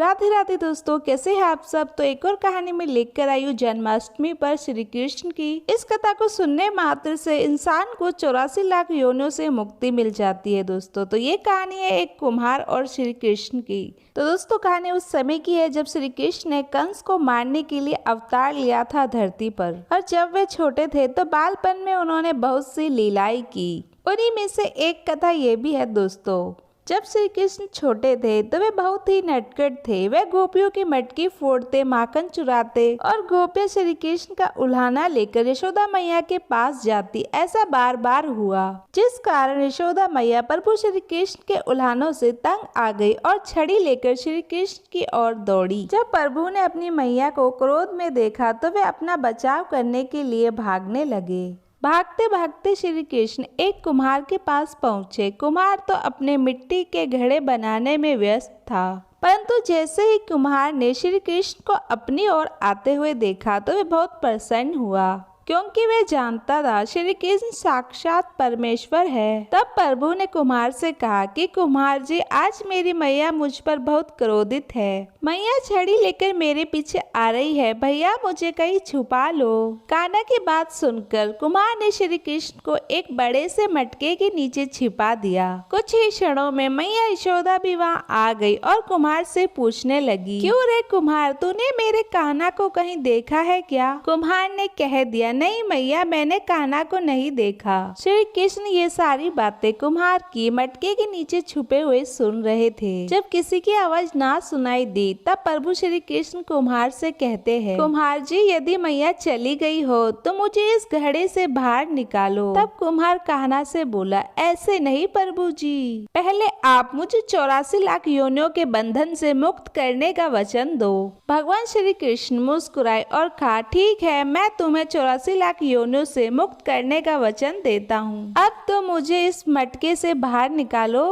राधे राधे दोस्तों, कैसे हैं आप सब। तो एक और कहानी में लेकर आई हूँ जन्माष्टमी पर श्री कृष्ण की। इस कथा को सुनने मात्र से इंसान को 84 लाख योनियों से मुक्ति मिल जाती है दोस्तों। तो ये कहानी है एक कुम्हार और श्री कृष्ण की। तो दोस्तों कहानी उस समय की है जब श्री कृष्ण ने कंस को मारने के लिए अवतार लिया था धरती पर। और जब वे छोटे थे तो बालपन में उन्होंने बहुत सी लीलाएं की। उन्हीं में से एक कथा ये भी है दोस्तों। जब श्री कृष्ण छोटे थे तो वे बहुत ही नटखट थे। वे गोपियों की मटकी फोड़ते, माखन चुराते और गोपियां श्री कृष्ण का उल्हाना लेकर यशोदा मैया के पास जाती। ऐसा बार बार हुआ, जिस कारण यशोदा मैया प्रभु श्री कृष्ण के उल्हानों से तंग आ गई और छड़ी लेकर श्री कृष्ण की ओर दौड़ी। जब प्रभु ने अपनी मैया को क्रोध में देखा तो वे अपना बचाव करने के लिए भागने लगे। भागते भागते श्री कृष्ण एक कुम्हार के पास पहुँचे। कुम्हार तो अपने मिट्टी के घड़े बनाने में व्यस्त था, परंतु जैसे ही कुम्हार ने श्री कृष्ण को अपनी ओर आते हुए देखा तो वे बहुत प्रसन्न हुआ, क्योंकि वे जानता था श्री कृष्ण साक्षात परमेश्वर है। तब प्रभु ने कुम्हार से कहा कि कुम्हार जी, आज मेरी मैया मुझ पर बहुत क्रोधित है। मैया छड़ी लेकर मेरे पीछे आ रही है, भैया मुझे कहीं छुपा लो। कान्हा की बात सुनकर कुम्हार ने श्री कृष्ण को एक बड़े से मटके के नीचे छिपा दिया। कुछ ही क्षणों में मैया यशोदा भी वहाँ आ गई और कुम्हार से पूछने लगी, क्यों रे कुम्हार, तूने मेरे कान्हा को कहीं देखा है क्या? कुम्हार ने कह दिया, नहीं मैया, मैंने कान्हा को नहीं देखा। श्री कृष्ण ये सारी बातें कुम्हार की मटके के नीचे छुपे हुए सुन रहे थे। जब किसी की आवाज ना सुनाई दी तब प्रभु श्री कृष्ण कुम्हार से कहते हैं, कुम्हार जी, यदि मैया चली गई हो तो मुझे इस घड़े से बाहर निकालो। तब कुम्हार कान्हा से बोला, ऐसे नहीं प्रभु जी, पहले आप मुझे 84 लाख योनियों के बंधन से मुक्त करने का वचन दो। भगवान श्री कृष्ण मुस्कुराए और कहा, ठीक है, मैं तुम्हें 84 लाख योनियों से मुक्त करने का वचन देता हूँ। अब तो मुझे इस मटके से बाहर निकालो।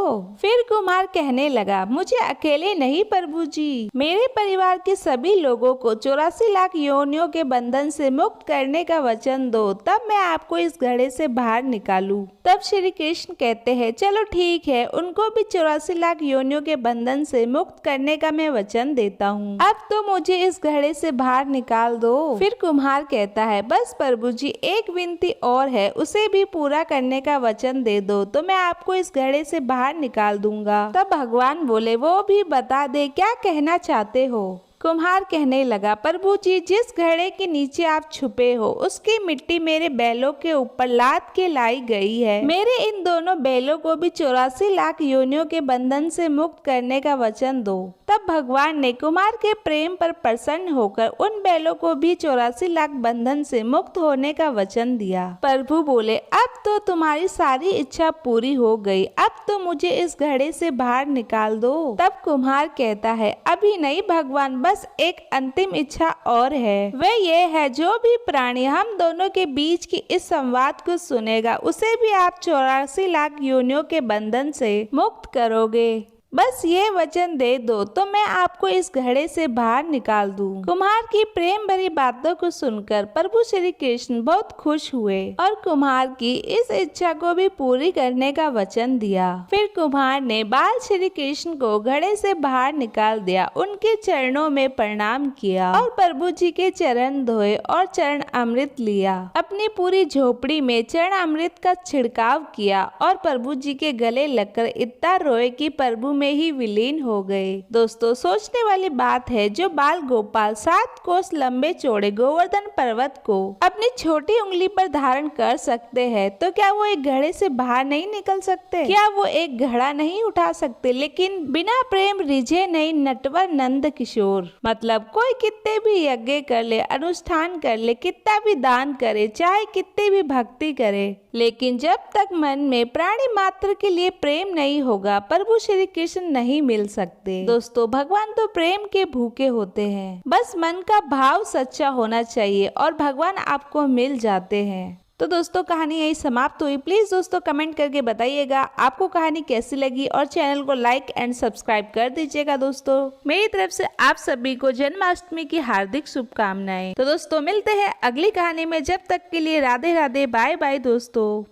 फिर कुम्हार कहने लगा, मुझे अकेले नहीं प्रभु जी, मेरे परिवार के सभी लोगों को 84 लाख योनियों के बंधन से मुक्त करने का वचन दो, तब मैं आपको इस घड़े से बाहर निकालूं। तब श्री कृष्ण कहते हैं, चलो ठीक है, उनको भी 84 लाख योनियों के बंधन से मुक्त करने का मैं वचन देता हूँ। अब तो मुझे इस घड़े से बाहर निकाल दो। फिर कुम्हार कहता है, बस प्रभु जी, एक विनती और है, उसे भी पूरा करने का वचन दे दो तो मैं आपको इस घड़े से बाहर निकाल दूंगा। तब भगवान बोले, वो भी बता दे, क्या कहना चाहते हो? कुम्हार कहने लगा, प्रभु जी, जिस घड़े के नीचे आप छुपे हो उसकी मिट्टी मेरे बैलों के ऊपर लाद के लाई गई है। मेरे इन दोनों बैलों को भी 84 लाख योनियों के बंधन से मुक्त करने का वचन दो। तब भगवान ने कुम्हार के प्रेम पर प्रसन्न होकर उन बैलों को भी 84 लाख बंधन से मुक्त होने का वचन दिया। प्रभु बोले, अब तो तुम्हारी सारी इच्छा पूरी हो गई, अब तो मुझे इस घड़े से बाहर निकाल दो। तब कुम्हार कहता है, अभी नहीं भगवान, बस एक अंतिम इच्छा और है। वह ये है, जो भी प्राणी हम दोनों के बीच की इस संवाद को सुनेगा उसे भी आप 84 लाख योनियों के बंधन से मुक्त करोगे। बस ये वचन दे दो तो मैं आपको इस घड़े से बाहर निकाल दूं। कुम्हार की प्रेम भरी बातों को सुनकर प्रभु श्री कृष्ण बहुत खुश हुए और कुम्हार की इस इच्छा को भी पूरी करने का वचन दिया। फिर कुम्हार ने बाल श्री कृष्ण को घड़े से बाहर निकाल दिया, उनके चरणों में प्रणाम किया और प्रभु जी के चरण धोए और चरण अमृत लिया। अपनी पूरी झोपड़ी में चरण अमृत का छिड़काव किया और प्रभु जी के गले लगकर इतना रोए कि प्रभु में ही विलीन हो गए। दोस्तों, सोचने वाली बात है, जो बाल गोपाल 7 कोस लंबे चौड़े गोवर्धन पर्वत को अपनी छोटी उंगली पर धारण कर सकते हैं, तो क्या वो एक घड़े से बाहर नहीं निकल सकते? क्या वो एक घड़ा नहीं उठा सकते? लेकिन बिना प्रेम रिझे नहीं नटवर नंद किशोर। मतलब कोई कितने भी यज्ञ कर ले, अनुष्ठान कर ले, कितना भी दान करे, चाहे कितनी भी भक्ति करे, लेकिन जब तक मन में प्राणी मात्र के लिए प्रेम नहीं होगा, प्रभु श्री कृष्ण नहीं मिल सकते। दोस्तों, भगवान तो प्रेम के भूखे होते हैं, बस मन का भाव सच्चा होना चाहिए और भगवान आपको मिल जाते हैं। तो दोस्तों, कहानी यही समाप्त हुई। प्लीज दोस्तों कमेंट करके बताइएगा आपको कहानी कैसी लगी और चैनल को लाइक एंड सब्सक्राइब कर दीजिएगा। दोस्तों, मेरी तरफ से आप सभी को जन्माष्टमी की हार्दिक शुभकामनाएं। तो दोस्तों, मिलते हैं अगली कहानी में, जब तक के लिए राधे राधे, बाय बाय दोस्तों।